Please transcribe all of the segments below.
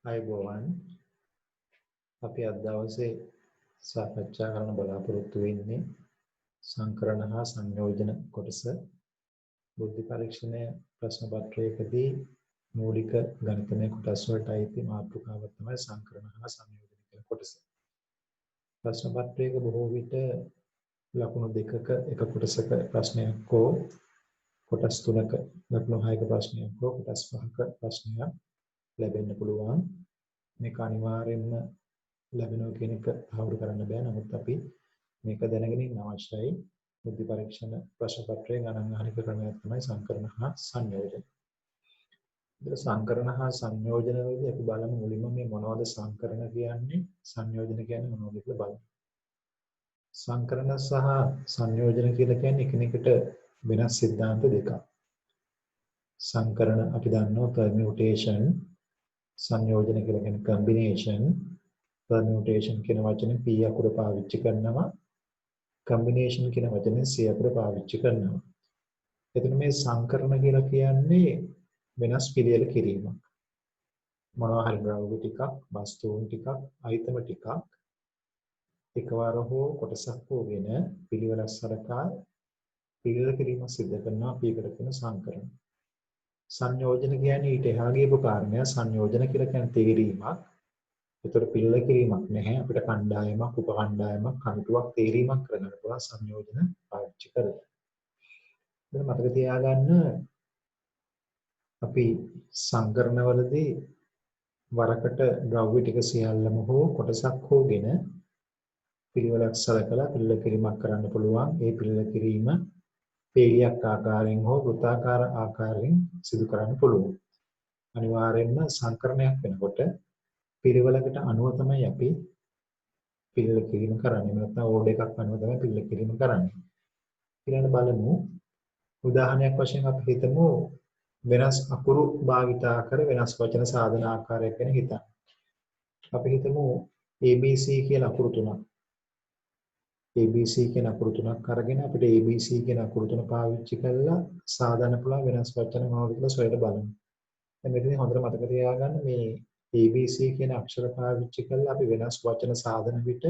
අයබෝවන් අපි අද දවසේ සාකච්ඡා කරන්න බලාපොරොත්තු වෙන්නේ සංකරණ හා සංයෝජන කොටස. බුද්ධි පරීක්ෂණය ප්‍රශ්න පත්‍රයකදී මූලික ගණිතමය කොටස් වලට අයිති මාතෘකාව තමයි සංකරණ හා සංයෝජන කියන කොටස. ප්‍රශ්න පත්‍රයක බොහෝ විට ලකුණු දෙකක එක කොටසක ප්‍රශ්නයක් හෝ කොටස් තුනක ලකුණු 6ක ප්‍රශ්නයක් හෝ කොටස් 5ක ප්‍රශ්නයක් ලැබෙන්න පුළුවන්. මේක අනිවාර්යයෙන්ම ලැබෙනවා කියන එක තහවුරු කරන්න බෑ. නමුත් අපි මේක දැනගෙන ඉන්න අවශ්‍යයි. බුද්ධි පරීක්ෂණ ප්‍රශ්න පත්‍රයේ ගණන් අහන ක්‍රමයක් තමයි සංකරණ හා සංයෝජන. ඉතින් සංකරණ හා සංයෝජන වලදී අපි බලමු මුලින්ම මේ මොනවද සංකරණ කියන්නේ සංයෝජන කියන්නේ මොනවද කියලා බලමු. සංකරණ සහ සංයෝජන කියලා කියන්නේ එකිනෙකට වෙනස් සිද්ධාන්ත දෙකක්. සංකරණ අපි දන්නවා permutation, සංයෝජන කියලා කියන්නේ combination. permutation කියන වචනේ p අකුර පාවිච්චි කරනවා, combination කියන වචනේ c අකුර පාවිච්චි කරනවා. එතන මේ සංකරණ කියලා කියන්නේ වෙනස් පිළියෙල කිරීමක්. මොනවා හරි ද්‍රව්‍ය ටිකක්, වස්තුන් ටිකක්, අයිතම ටිකක් එකවර හෝ කොටසක් හෝගෙන පිළිවෙලක් සලකා පිළිවෙල කිරීම සිදු කරනවා අපි ඒකට කියන සංකරණ. සංයෝජන කියන්නේ ඊට එහා ගියපු කාරණය. සංයෝජන කියලා කියන්නේ තේරීමක්. ඒතර පිළිවෙල කිරීමක් නැහැ. අපිට කණ්ඩායමක්, උපකණ්ඩායමක්, කමිටුවක් තේරීමක් කරගන්න පුළුවන් සංයෝජන පාවිච්චි කරලා. දැන් මතක තියාගන්න අපි සංකරණවලදී වරකට ද්‍රව්‍ය ටික සියල්ලම හෝ කොටසක් හෝගෙන පිළිවෙලක් සලකලා පිළිවෙල කිරීමක් කරන්න පුළුවන්. ඒ පිළිවෙල කිරීම පේලියක් ආකාරයෙන් හෝ වෘත්තාකාර ආකාරයෙන් සිදු කරන්න පුළුවන්. අනිවාර්යයෙන්ම සංකරණයක් වෙනකොට පිළිවෙලකට අනුව තමයි අපි පිළිවෙල කිරීම කරන්නේ. නැත්නම් ඕඩර් එකක් අනුව තමයි පිළිවෙල කිරීම කරන්නේ. ඊළඟ බලමු උදාහරණයක් වශයෙන් අපි හිතමු වෙනස් අකුරු භාවිතා කර වෙනස් වචන සාධන ආකාරයක් ගැන හිතන්න. අපි හිතමු ABC කියලා අකුරු තුනක්. ABC කියන අකුරු තුනක් අරගෙන අපිට ABC කියන අකුරු තුන පාවිච්චි කරලා සාධන පුළුවන් වෙනස් වචන මොනවද කියලා සොයලා බලමු. දැන් මෙතන හොඳට මතක තියාගන්න මේ ABC කියන අක්ෂර පාවිච්චි කරලා අපි වෙනස් වචන සාධන විට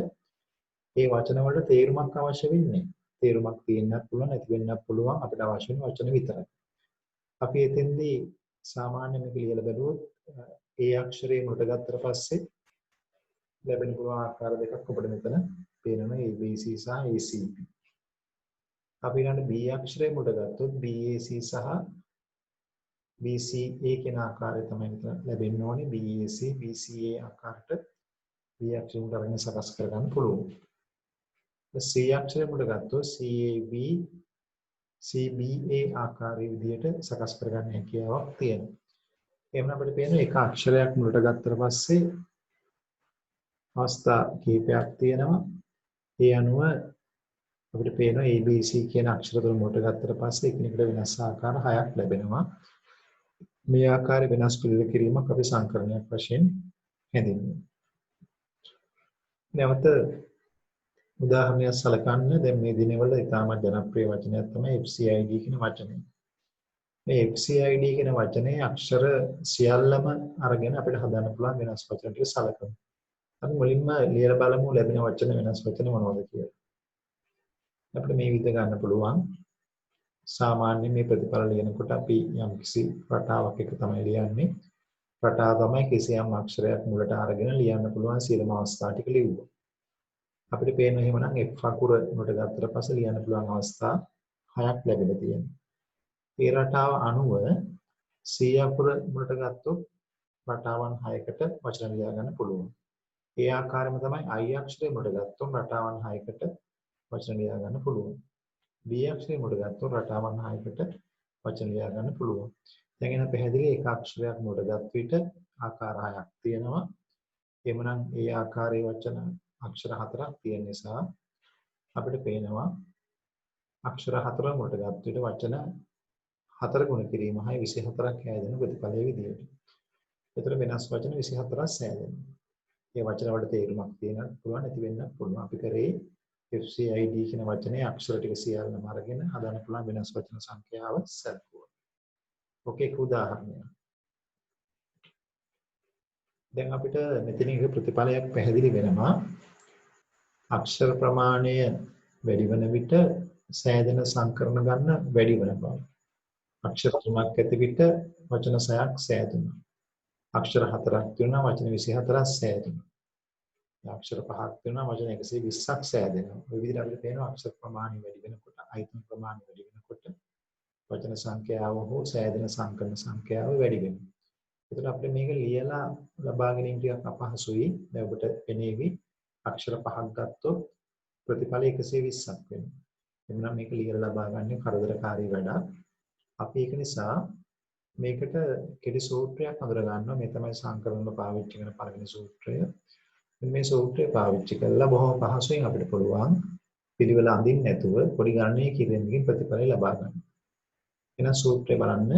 ඒ වචන වලට තේරුමක් අවශ්‍ය වෙන්නේ. තේරුමක් තියෙන්නත් පුළුවන් නැති වෙන්නත් පුළුවන්. අපිට අවශ්‍ය වෙන වචන විතරයි. අපි එතෙන්දී සාමාන්‍ය මේක ලියලා බැලුවොත් ඒ අක්ෂරේ මුලට ගත්තට පස්සේ ලැබෙන පුළුවන් ආකාර දෙකක් අපිට මෙතන පේනවා ABC සහ ACB. අපි ඊළඟ B අක්ෂරය මුලට ගත්තොත් BAC සහ BCA කියන ආකාරය තමයි මෙතන ලැබෙන්න ඕනේ. BAC BCA ආකාරයට B අක්ෂරය මුලට අරගෙන සකස් කරගන්න පුළුවන්. C අක්ෂරය මුලට ගත්තොත් CAB CBA ආකාරයේ විදිහට සකස් කරගන්න හැකියාවක් තියෙනවා. එහෙනම් අපිට පේනවා එක අක්ෂරයක් මුලට ගත්තට පස්සේ අවස්ථා කීපයක් තියෙනවා. ඒ අනුව අපිට පේනවා ABC කියන අක්ෂර තුන මුලට ගත්තට පස්සේ එකිනෙකට වෙනස් ආකාර 6ක් ලැබෙනවා. මේ ආකාරයේ වෙනස් පිළිවෙල කිරීමක් අපි සංකරණයක් වශයෙන් හැඳින්වනවා. නැවත උදාහරණයක් සලකන්න. දැන් මේ දිනවල ඉතාමත් ජනප්‍රිය වචනයක් තමයි FCID කියන වචනය. මේ FCID කියන වචනේ අක්ෂර සියල්ලම අරගෙන අපිට හදන්න පුළුවන් වෙනස් වචන ටික සලකමු. අපි මුලින්ම ලියලා බලමු ලැබෙන වචන වෙනස් වචන මොනවද කියලා. අපිට මේ විදිහ ගන්න පුළුවන්. සාමාන්‍ය මේ ප්‍රතිඵල ලියනකොට අපි යම්කිසි රටාවක් එක තමයි ලියන්නේ. රටාව තමයි කිසියම් අක්ෂරයක් මුලට අරගෙන ලියන්න පුළුවන් සියලුම අවස්ථා ටික ලියුවා. අපිට පේන එහෙමනම් F අකුර මුලට ගත්තට පස්සේ ලියන්න පුළුවන් අවස්ථා 6ක් ලැබෙලා තියෙනවා. ඒ රටාව අනුව C අකුර මුලට ගත්තොත් රටාවන් 6කට වචන ලියා ගන්න පුළුවන්. ඒ ආකාරයෙන්ම තමයි I අක්ෂරය මුලට ගත්තොත් රටාවන් 6කට වචන ලියා ගන්න පුළුවන්. B අක්ෂරය මුලට ගත්තොත් රටාවන් 6කට වචන ලියා ගන්න පුළුවන්. දැන් එන පැහැදිලි එක අක්ෂරයක් මුලට ගත් විට ආකාර 6ක් තියෙනවා. එhmenan ඒ ආකාරයේ වචන අක්ෂර 4ක් තියෙන නිසා අපිට පේනවා අක්ෂර 4 මුලට ගත් විට වචන 4 ගුණ කිරීම 24ක් හැදෙන ප්‍රතිඵලයේ විදියට. ඒතර වෙනස් වචන 24ක් හැදෙනවා. ඒ වචන වලට තේරුමක් තියෙන්න පුළුවන් නැති වෙන්න පුළුවන්. අපි කරේ FCID කියන වචනේ අක්ෂර ටික සියල්ලම අරගෙන හදන්න පුළුවන් වෙනස් වචන සංඛ්‍යාව සැලකුවා. ඔකේ උදාහරණයක්. දැන් අපිට මෙතන එක ප්‍රතිඵලයක් පැහැදිලි වෙනවා. අක්ෂර ප්‍රමාණය වැඩි වෙන විට සෑදෙන සංකරණ ගන්න වැඩි වෙන බව. අක්ෂර 3ක් ඇති විට වචන 6ක් සෑදුණා. අක්ෂර 4ක් තියෙනවා වචන 24ක් සෑදුණා. අක්ෂර 5ක් තියෙනවා වචන 120ක් සෑදෙනවා. ඔය විදිහට අපිට පේනවා අක්ෂර ප්‍රමාණය වැඩි වෙනකොට අයිතම් ප්‍රමාණය වැඩි වෙනකොට වචන සංඛ්‍යාව හෝ සෑදෙන සංකරණ සංඛ්‍යාව වැඩි වෙනවා. ඒකට අපිට මේක ලියලා ලබා ගැනීම ටිකක් අපහසුයි. දැන් ඔබට පෙනේවි අක්ෂර 5ක් ගත්තොත් ප්‍රතිඵල 120ක් වෙනවා. එමුනම් මේක ලියලා ලබා ගන්න කරදරකාරී වැඩක්. අපි ඒක නිසා මේකට කෙටි සූත්‍රයක් හඳුනා ගන්නවා. මේ තමයි සංකරණ පාවිච්චි කරන පළවෙනි සූත්‍රය. මේ සූත්‍රය පාවිච්චි කළා බොහොම පහසුවෙන් අපිට පුළුවන් පිළිවෙල අඳින්න නැතුව පොඩි ගණනය කිරීමකින් ප්‍රතිඵල ලබා ගන්න. එහෙනම් සූත්‍රය බලන්න.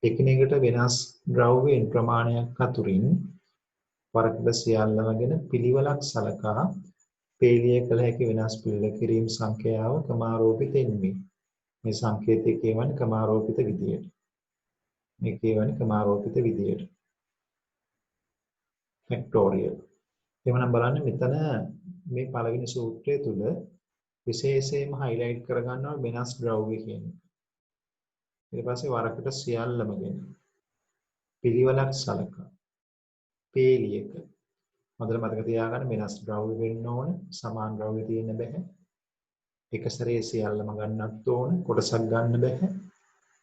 එකිනෙකට වෙනස් ද්‍රව්‍යයන් ප්‍රමාණයක් අතුරින් වරකට සියල්ලම ගැන පිළිවෙලක් සලකා පේලිය කළ හැකි වෙනස් පිළිවෙල කිරීම සංඛ්‍යාව ක්‍රමාරෝපිත එන්නේ. මේ සංකේතය කියවන්නේ ක්‍රමාරෝපිත විදියට. මේ කියවන්නේ ක්‍රමාරෝපිත විදියට. ෆැක්ටෝරියල්. එවනම් බලන්න මෙතන මේ පළවෙනි සූත්‍රය තුල විශේෂයෙන්ම highlight කරගන්නවා වෙනස් ද්‍රව්‍ය කියන එක. ඊට පස්සේ වරකට සියල්ලම ගැන පිළිවෙලක් සලකා පේලියක හොඳට මතක තියාගන්න වෙනස් ද්‍රව්‍ය වෙන්න ඕන සමාන ද්‍රව්‍ය තියෙන්න බෑ එක සැරේ සියල්ලම ගන්නත් ඕන කොටසක් ගන්න බෑ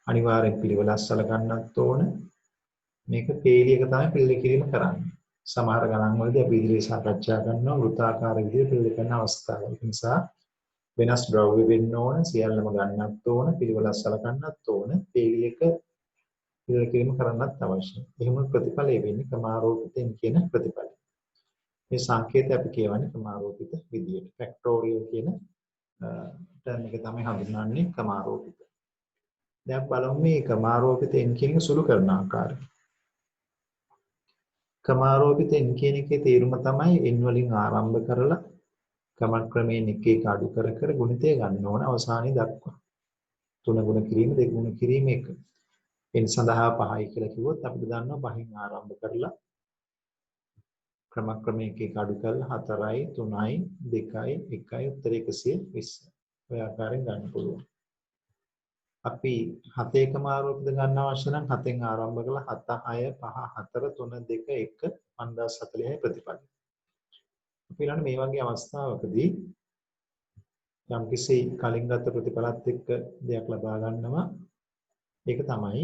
අනිවාර්යෙන් පිළිවෙලක් සලකන්නත් ඕන මේක පේලියක තමයි පිළිවෙල කිරීම කරන්නේ සමහර ගණන් වලදී අපි ඉදිරියේ සාකච්ඡා කරනවා වෘත්තාකාර විදිහට පිළිවෙල කරන අවස්ථාවල ඒ නිසා වෙනස් ද්‍රව්‍ය වෙන්න ඕන සියල්ලම ගන්නත් ඕන පිළිවෙලක් සලකන්නත් ඕන පේලියක පිළිවෙල කිරීම කරන්නත් අවශ්‍යයි එහෙම ප්‍රතිඵලය වෙන්නේ ක්‍රමාරෝපිතෙන් කියන ප්‍රතිඵලය මේ සංකේතය අපි කියවන්නේ ක්‍රමාරෝපිත විදියට ෆැක්ටෝරියල් කියන ටර්ම් එක තමයි හඳුන්වන්නේ ක්‍රමාරෝපිත. දැන් බලමු මේ ක්‍රමාරෝපිත n කියන එක සුළු කරන ආකාරය. ක්‍රමාරෝපිත n කියන එකේ තේරුම තමයි n වලින් ආරම්භ කරලා ක්‍රමක්‍රමයෙන් එක එක අඩු කර කර ගුණිතය ගන්න ඕන අවසානයේ දක්වා. 3 ගුණ කිරීම 2 ගුණ කිරීම 1. n සඳහා 5යි කියලා කිව්වොත් අපිට දන්නවා 5න් ආරම්භ කරලා ක්‍රමක්‍රමයෙන් එක එක අඩු කරලා 4යි 3යි 2යි 1යි උත්තර 120. ඔය ආකාරයෙන් ගන්න පුළුවන්. අපි 7 එකම ආරෝපිත ගන්න අවශ්‍ය නම් 7න් ආරම්භ කරලා 7 6 5 4 3 2 1 5040යි ප්‍රතිඵලය. අපි ඊළඟ මේ වගේ අවස්ථාවකදී යම්කිසි කලින් ගත්ත ප්‍රතිඵලත් එක්ක දෙයක් ලබා ගන්නවා. ඒක තමයි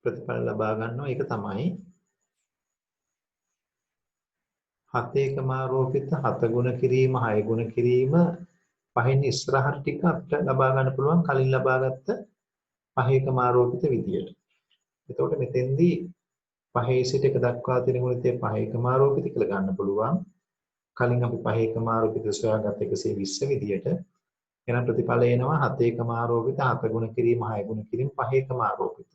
ප්‍රතිඵල ලබා ගන්නවා. ඒක තමයි 7 එකම ආරෝපිත 7 ගුණ කිරීම 6 ගුණ කිරීම පහෙන් ඉස්සරහට ටික අපිට ලබා ගන්න පුළුවන් කලින් ලබාගත්ත පහේකම ආරෝපිත විදියට. එතකොට මෙතෙන්දී පහේ සිට එක දක්වා තියෙන ගුණිතය පහේකම ආරෝපිත කියලා ගන්න පුළුවන්. කලින් අපි පහේකම ආරෝපිත සොයාගත්ත 120 විදියට. එහෙනම් ප්‍රතිඵලය එනවා 7 එකම ආරෝපිත 7 ගුණ කිරීම 6 ගුණ කිරීම පහේකම ආරෝපිත.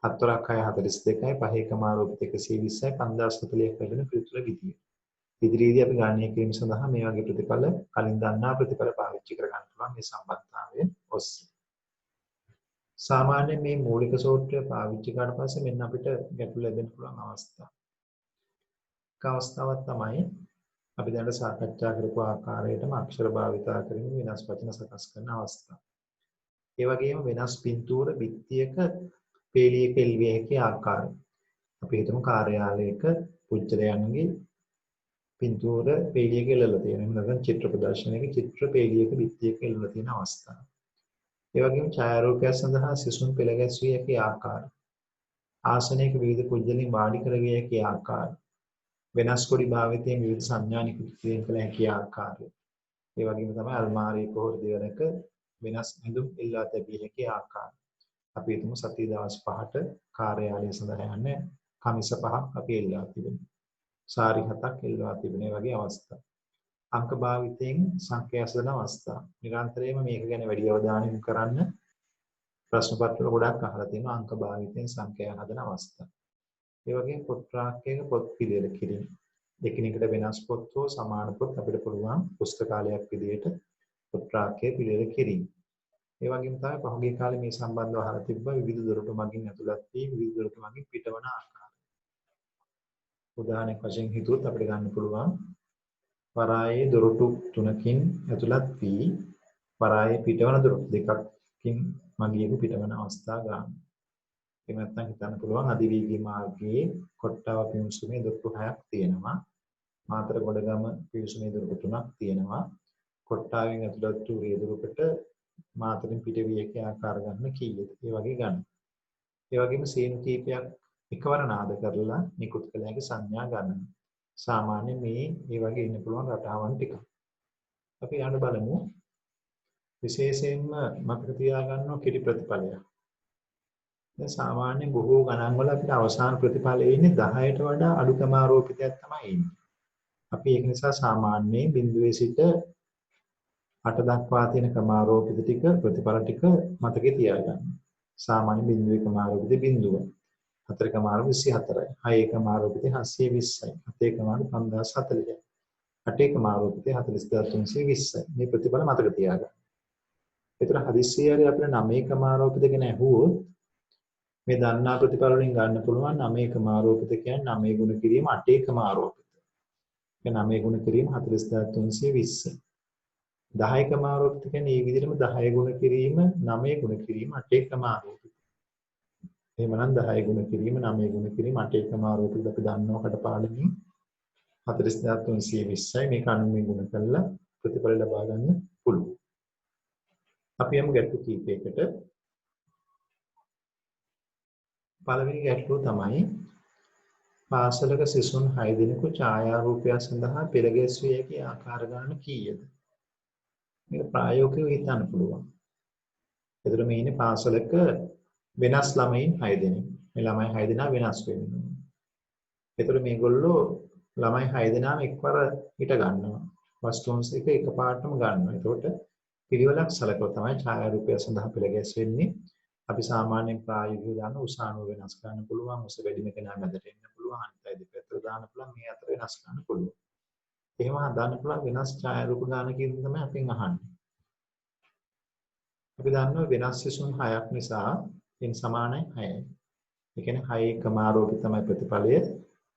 7 වරක් 6 42යි පහේකම ආරෝපිත 120යි 5040ක් ලැබෙන පිළිතුර විදිය. ඉදිරියේදී අපි ගණනය කිරීම සඳහා මේ වගේ ප්‍රතිඵල කලින් දන්නා ප්‍රතිඵල පාවිච්චි කර ගන්න පුළුවන් මේ සම්බන්ධතාවයෙන් ඔස්සේ. සාමාන්‍යයෙන් මේ මූලික සූත්‍රය පාවිච්චි කරලා පස්සේ මෙන්න අපිට ගැටලු ලැබෙන්න පුළුවන් අවස්ථා. එක අවස්ථාවක් තමයි අපි දැන් සාකච්ඡා කරපු ආකාරයටම අක්ෂර භාවිතා කරමින් වෙනස් වචන සකස් කරන අවස්ථා. ඒ වගේම වෙනස් පින්තූර බිත්තියක පේලියක එල්විය හැකි ආකාරය. අපි හිතමු කාර්යාලයක පුජ්‍යලයන්ගේ පින්තූර පේලියක එල්ලලා තියෙනවා. එහෙම නැත්නම් චිත්‍ර ප්‍රදර්ශනයක චිත්‍ර පේලියක බිත්තියක එල්ලලා තියෙන අවස්ථාව. ඒ වගේම ඡායාරූපය සඳහා සිසුන් පෙළ ගැස්විය හැකි ආකාරය. ආසනයක විවිධ පුජ්‍යලින් වාඩි කරගිය හැකි ආකාරය. වෙනස් කොටි භාවිතයෙන් විවිධ සංඥා නිකුත් කිරීම කළ හැකි ආකාරය. ඒ වගේම තමයි අල්මාරියක හෝ දිවරක වෙනස් ඇඳුම් එල්ලා තැබිය හැකි ආකාරය. අපි හිතමු සතිය දවස් 5ට කාර්යාලය සඳහා යන්නේ කමිස 5ක් අපි එල්ලා තිබෙනවා. සාරි 7ක් එල්ලා තිබෙන වගේ අවස්ථා. අංක භාවිතයෙන් සංඛ්‍යා සදන අවස්ථා. නිරන්තරයෙන්ම මේක ගැන වැඩි අවධානය යොමු කරන්න ප්‍රශ්න පත්‍ර ගොඩක් අහලා තියෙනවා අංක භාවිතයෙන් සංඛ්‍යා හදන අවස්ථා. ඒ වගේම පොත් රාක්කයක පොත් පිළිවෙල කිරීම. එකිනෙකට වෙනස් පොත් හෝ සමාන පොත් අපිට පුළුවන් පුස්තකාලයක් විදිහට පොත් රාක්කයේ පිළිවෙල කිරීම. ඒ වගේම තමයි පහුගිය කාලේ මේ සම්බන්ධව අහලා තිබ්බා විවිධ දොරටු මගින් ඇතුළත් වී විවිධ දොරටු මගින් පිටවන ආකාරය. උදාහරණයක් වශයෙන් හිතුවොත් අපිට ගන්න පුළුවන් වරායේ දොරටු 3කින් ඇතුළත් වී වරායේ පිටවන දොරටු 2කින් මගින් පිටවන අවස්ථා ගන්න. එහෙම නැත්නම් හිතන්න පුළුවන් අධිවේගී මාර්ගයේ කොට්ටාව පිවිසුමේ දොරටු 6ක් තියෙනවා. මාතර ගොඩගම පිවිසුමේ දොරටු 3ක් තියෙනවා. කොට්ටාවෙන් ඇතුළත් වූ රියදුරකට මාතරින් පිටවිය හැකි ආකාර ගන්න කීයද? ඒ වගේ ගන්න. ඒ වගේම සීන් කීපයක් එකවර නාද කරලා නිකුත් කළ හැකි සංඥා ගන්න. සාමාන්‍ය මේ වගේ ඉන්න පුළුවන් රටාවන් ටික. අපි යන්න බලමු. විශේෂයෙන්ම මතක තියාගන්න කෙටි ප්‍රතිඵලයක්. දැන් සාමාන්‍ය බොහෝ ගණන් වල අපිට අවසාන ප්‍රතිඵලය ඉන්නේ 10ට වඩා අඩු ක්‍රමාරෝපිතයක් තමයි ඉන්නේ. අපි ඒක නිසා සාමාන්‍යයෙන් බිඳුවේ සිට 8 දක්වා තියෙන ක්‍රමාරෝපිත ටික ප්‍රතිඵල ටික මතකේ තියාගන්න. සාමාන්‍ය බිඳුවේ ක්‍රමාරෝපිත බිඳුව. 4 ක්‍රමාරෝපිත 24යි. 6 ක්‍රමාරෝපිත 720යි. 7 ක්‍රමාරෝපිත 5040යි. 8 ක්‍රමාරෝපිත 40320යි. මේ ප්‍රතිඵල මතක තියාගන්න. ඒතර හදිස්සියේ අපිට 9 ක්‍රමාරෝපිත ගැන අහුවොත් මේ දන්නා ප්‍රතිඵල වලින් ගන්න පුළුවන් 9 ක්‍රමාරෝපිත කියන්නේ 9 ගුණ කිරීම 8 ක්‍රමාරෝපිත. ඒ 9 ගුණ කිරීම 40320. 10 ක්‍රමාරෝපිත කියන්නේ මේ විදිහටම 10 ගුණ කිරීම 9 ගුණ කිරීම 8 ක්‍රමාරෝපිත. එහෙමනම් 10 ගුණ කිරීම 9 ගුණ කිරීම 8 ක්‍රමාරෝපිත අපි දන්නවා කඩපාඩමින් 40320යි මේක 90 ගුණ කරලා ප්‍රතිඵල ලබා ගන්න පුළුවන්. අපි යමු ගැටලු කීපයකට. පළවෙනි ගැටලුව තමයි පාසලක සිසුන් 6 දෙනෙකු ඡායාරූපය සඳහා පෙළ ගැස්විය හැකි ආකාර ගණන කීයද? මේක ප්‍රායෝගිකව හිතන්න පුළුවන්. ඒතර මේ ඉන්නේ පාසලක වෙනස් ළමයින් 6 දෙනෙක්. මේ ළමයි 6 දෙනා වෙනස් වෙනවා. ඒතර මේගොල්ලෝ ළමයි 6 දෙනාම එක්වර හිට ගන්නවා. වස්තුන්ස් එක එකපාරටම ගන්නවා. ඒකට පිළිවෙලක් සලකලා තමයි ඡායාරූපය සඳහා පෙළ ගැස්වෙන්නේ. අපි සාමාන්‍යයෙන් ප්‍රායෝගිකව දාන උසානුව වෙනස් කරන්න පුළුවන්. උස වැඩිම කෙනා මැදට එන්න පුළුවන්. අනිත් අය දෙපැත්තට දාන්න පුළුවන්. මේ අතර වෙනස් කරන්න පුළුවන්. එහෙම හදාන්න පුළුවන් වෙනස් ඡායාරූප ගාන කියන තමයි අපෙන් අහන්නේ. අපි දන්නවා වෙනස් සිසුන් 6ක් නිසා n සමානයි 6යි. ඒ කියන්නේ 6 ක්‍රමාරෝපිත තමයි ප්‍රතිඵලය.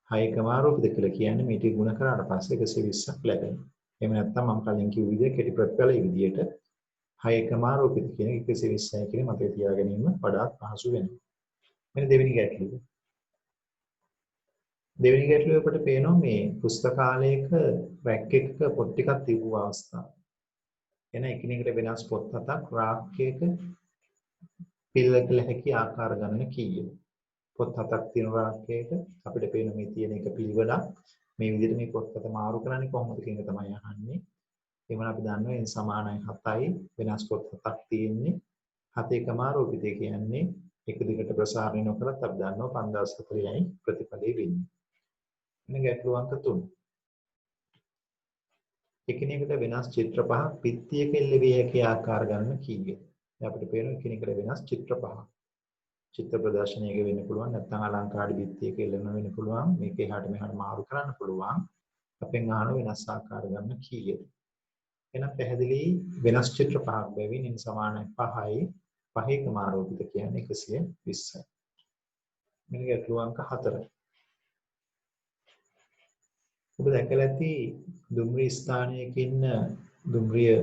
6 ක්‍රමාරෝපිත කියලා කියන්නේ මේක ගුණ කරාට පස්සේ 120ක් ලැබෙනවා. එහෙම නැත්නම් මම කලින් කිව්ව විදිහට කෙටි ප්‍රතිඵලයේ විදිහට 6 ක්‍රමාරෝපිත කියන 120යි කියන මතය තියා ගැනීම වඩාත් පහසු වෙනවා. මෙන්න දෙවෙනි ගැටලුව. දෙවෙනි ගැටලුව අපිට පේනවා මේ පුස්තකාලයක රැක් එකක පොත් ටිකක් තිබුව අවස්ථාව. එන එකිනෙකට වෙනස් පොත් හතක් රාක්කයක පිළිවෙල හැකි ආකාර ගණන කීයද? පොත් හතක් තියෙන රාක්කයක අපිට පේන මේ තියෙන එක පිළිවෙලක්. මේ විදිහට මේ පොත් හත මාරු කරන්නේ කොහොමද කියන එක තමයි අහන්නේ. එවන අපි දන්නවා n සමානයි 7යි වෙනස් පොත් හතක් තියෙන්නේ. 7 ක්‍රමාරෝපිතය කියන්නේ එක දිගට ප්‍රසාරණය නොකරත් අපි දන්නවා 5040යි ප්‍රතිඵලෙ වෙන්නේ. මෙන්න ගැටලුව අංක 3. එකිනෙකට වෙනස් චිත්‍ර පහක් පිටියක එල්ලවිය හැකි ආකාර ගණන කීයද? දැන් අපිට පේනවා එකිනෙකට වෙනස් චිත්‍ර පහක්. චිත්‍ර ප්‍රදර්ශනයක වෙන්න පුළුවන් නැත්නම් අලංකාර පිටියක එල්ලන වෙන්න පුළුවන්. මේක එහාට මෙහාට මාරු කරන්න පුළුවන්. අපෙන් අහන වෙනස් ආකාර ගණන කීයද? එහෙනම් පැහැදිලි වෙනස් චිත්‍ර පහක් බැවින් n සමානයි 5යි 5 ක්‍රමාරෝපිත කියන්නේ 120යි. මෙන්න ගැටලුව අංක 4. ඔබ දැකලා ඇති දුම්රිය ස්ථානයක ඉන්න දුම්රිය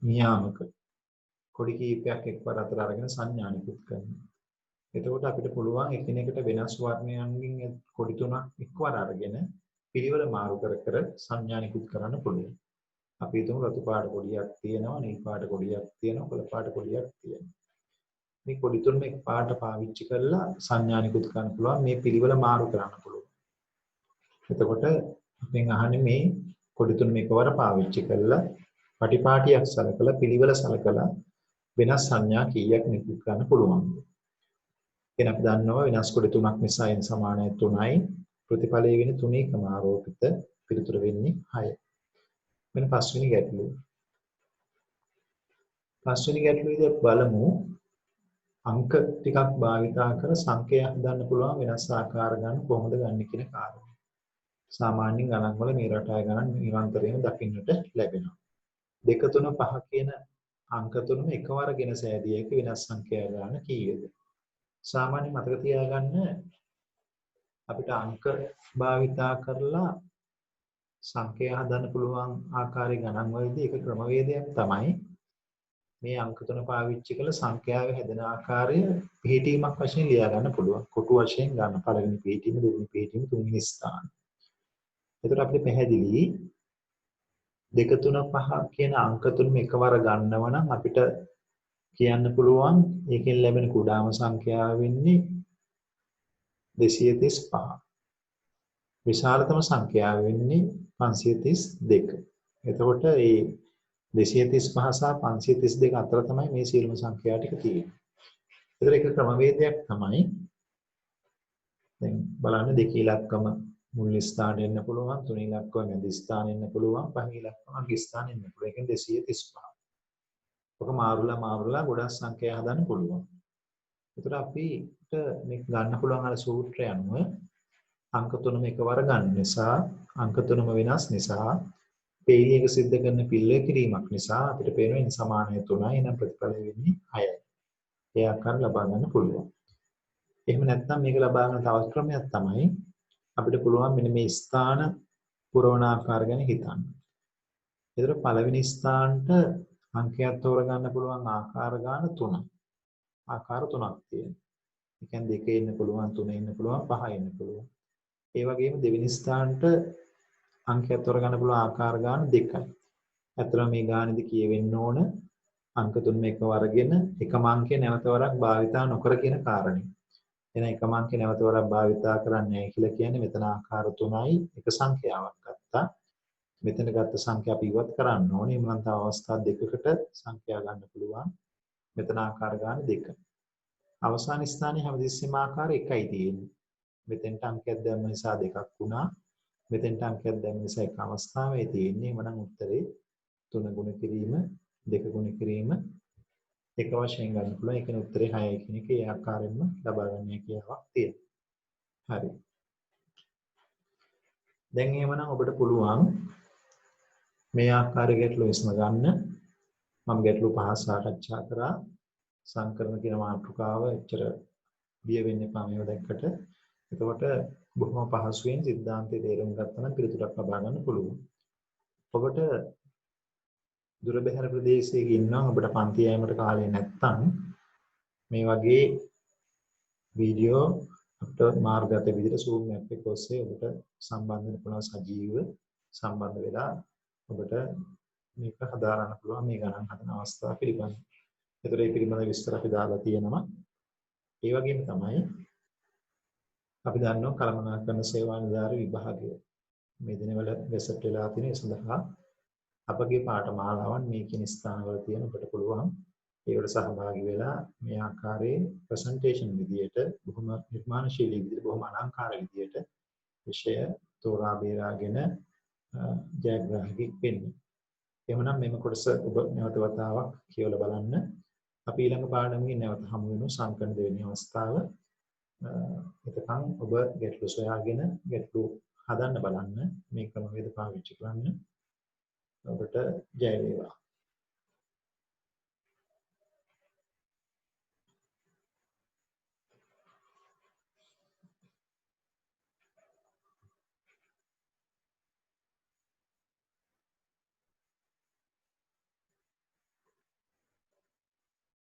නියාමක කොඩි කීපයක් එක්වර අතර අරගෙන සංඥා නිකුත් කරනවා. එතකොට අපිට පුළුවන් එකිනෙකට වෙනස් වර්ණයන්ගෙන් කොඩි තුනක් එක්වර අරගෙන පිළිවෙල මාරු කර කර සංඥා නිකුත් කරන්න පුළුවන්. අපි හිතමු රතු පාට කොඩියක් තියෙනවා, නිල් පාට කොඩියක් තියෙනවා, කොළ පාට කොඩියක් තියෙනවා. මේ කොඩි තුනම එකපාරට පාවිච්චි කරලා සංඥා නිකුත් කරන්න පුළුවන්. මේ පිළිවෙල මාරු කරන්න පුළුවන්. එතකොට අපෙන් අහන්නේ මේ කොඩි තුනම එකවර පාවිච්චි කරලා පටිපාටියක් සලකලා පිළිවෙල සලකලා වෙනස් සංඥා කීයක් නිකුත් කරන්න පුළුවන්ද? එහෙනම් අපි දන්නවා වෙනස් කොටි තුනක් නිසා n සමානයි 3යි. ප්‍රතිඵලයේ වෙන 3 ක්‍රමාරෝපිත පිළිතුර වෙන්නේ 6. මෙන්න පස්වෙනි ගැටලුව. පස්වෙනි ගැටලුවේදී බලමු අංක ටිකක් භාවිතා කර සංඛ්‍යා හදන්න පුළුවන් වෙනස් ආකාර ගන්න කොහොමද ගන්න කියන කාරණය. සාමාන්‍යයෙන් ගණන් වල මේ රටාවේ ගණන් නිරන්තරයෙන් දකින්නට ලැබෙනවා. 2 3 5 කියන අංක තුනම එකවර ගෙන සෑදිය හැකි වෙනස් සංඛ්‍යා ගාන කීයද? සාමාන්‍ය මතක තියාගන්න අපිට අංක භාවිතා කරලා සංඛ්‍යා හදන්න පුළුවන් ආකාරයේ ගණන් වලදී එක ක්‍රමවේදයක් තමයි මේ අංක තුන පාවිච්චි කරලා සංඛ්‍යාවේ හැදෙන ආකාරය පිළිටීමක් වශයෙන් ලියා ගන්න පුළුවන්. කොටු වශයෙන් ගන්න පළවෙනි පිළිටීම, දෙවෙනි පිළිටීම, තුන්වෙනි ස්ථාන. එතකොට අපිට පැහැදිලි 2 3 5 කියන අංක තුනම එකවර ගන්නව නම් අපිට කියන්න පුළුවන් ඒකෙන් ලැබෙන කුඩාම සංඛ්‍යාව වෙන්නේ 235. විශාලතම සංඛ්‍යාව වෙන්නේ 532. එතකොට මේ 235 සහ 532 අතර තමයි මේ සියලුම සංඛ්‍යා ටික තියෙන්නේ. ඒතර එක ක්‍රමවේදයක් තමයි දැන් බලන්න දෙකේ ඉලක්කම මුල් ස්ථානයේ එන්න පුළුවන්, තුනේ ඉලක්කම මැද ස්ථානයේ එන්න පුළුවන්, පහේ ඉලක්කම අග ස්ථානයේ එන්න පුළුවන්. ඒකෙන් 235. ඔක මාරුලා ගොඩක් සංඛ්‍යා හදන්න පුළුවන්. ඒතර අපිට මේ ගන්න පුළුවන් අර සූත්‍රය අනුව අංක තුනම එකවර ගන්න නිසා, අංක තුනම වෙනස් නිසා, පේලියක සිද්ධ කරන පිළිවෙල කිරීමක් නිසා අපිට පේනවා n සමානයි 3යි, එනම් ප්‍රතිඵලය වෙන්නේ 6යි. ඒ ආකාරය ලබා ගන්න පුළුවන්. එහෙම නැත්නම් මේක ලබා ගන්න තවත් ක්‍රමයක් තමයි අපිට පුළුවන් මෙන්න මේ ස්ථාන පුරවන ආකාර ගැන හිතන්න. ඒතර පළවෙනි ස්ථානට අංකයක් තෝරගන්න පුළුවන් ආකාර ගන්න 3. ආකාර 3ක් තියෙනවා. ඒ කියන්නේ 2 ඉන්න පුළුවන්, 3 ඉන්න පුළුවන්, 5 ඉන්න පුළුවන්. ඒ වගේම දෙවෙනි ස්ථානට අංකයක් තෝරගන්න පුළුවන් ආකාර ගන්න 2යි. ඇත්තටම මේ ගානේදී කියවෙන්න ඕන අංක තුනම එකවරගෙන එකම අංකය නැවත වරක් භාවිතා නොකර කියන කාරණේ. එහෙනම් එකම අංකය නැවත වරක් භාවිතා කරන්නේ නැහැ කියලා කියන්නේ මෙතන ආකාර 3යි එක සංඛ්‍යාවක් ගත්තා. මෙතන ගත්ත සංඛ්‍යා අපි ඉවත් කරන්න ඕනේ. එහෙනම් තව අවස්ථා දෙකකට සංඛ්‍යා ගන්න පුළුවන්. මෙතන ආකාර ගන්න 2. අවසාන ස්ථානයේ හැමතිස්සෙම ආකාර 1යි තියෙන්නේ. මෙතෙන්ට අංකයක් දැම්ම නිසා 2ක් වුණා. මෙතෙන්ට අංකයක් දැම්ම නිසා එක අවස්ථාවේ තියෙන්නේ. එමනම් උත්තරේ 3 ගුණ කිරීම 2 ගුණ කිරීම එක වශයෙන් ගන්න පුළුවන්. ඒකනේ උත්තරේ 6යි කියන එක ඒ ආකාරයෙන්ම ලබා ගන්න හැකියාවක් තියෙනවා. හරි. දැන් එහෙමනම් ඔබට පුළුවන් මේ ආකාරයේ ගැටලු විසඳ ගන්න. මම ගැටලු 5 සාකච්ඡා කරා. සංකරණ කියන මාතෘකාව එච්චර බිය වෙන්න එපා මේව දැක්කට. එතකොට බොහොම පහසුවෙන් සිද්ධාන්තය තේරුම් ගත්තා නම් පිළිතුරක් ලබා ගන්න පුළුවන්. ඔබට දුර බැහැර ප්‍රදේශයක ඉන්නවා ඔබට පන්ති යෑමට කාලය නැත්නම් මේ වගේ වීඩියෝ අපිට මාර්ගගත විදිහට Zoom app එක ඔස්සේ ඔබට සම්බන්ධ වෙන්න පුළුවන් සජීවීව සම්බන්ධ වෙලා ඔබට මේක හදාරන්න පුළුවන් මේ ගණන් හදන අවස්ථාව පිළිබඳව. ඒතර ඒ පිළිබඳ විස්තර අපි දාලා තියෙනවා. ඒ වගේම තමයි අපි දන්නවා කළමනාකරන සේවා නිලධාරී විභාගය මේ දිනවල වෙසට් වෙලා තියෙන ඒ සඳහා අපගේ පාඨමාලාවන් මේ කියන ස්ථානවල තියෙන ඔබට පුළුවන් ඒකට සහභාගී වෙලා මේ ආකාරයේ ප්‍රසන්ටේෂන් විදියට බොහොම නිර්මාණශීලී විදියට බොහොම අලංකාර විදියට විෂය තෝරා බේරාගෙන ජයග්‍රාහකෙක් වෙන්න. එහෙනම් මෙම කොටස ඔබ නැවත වතාවක් කියවලා බලන්න. අපි ඊළඟ පාඩමකින් නැවත හමු වෙමු සංකලන දෙවෙනි අවස්ථාව. එතකන් ඔබ ගැටලු සොයාගෙන ගැටලු හදන්න බලන්න මේ ක්‍රමවේද පාවිච්චි කරන්න. ඔබට ජය වේවා.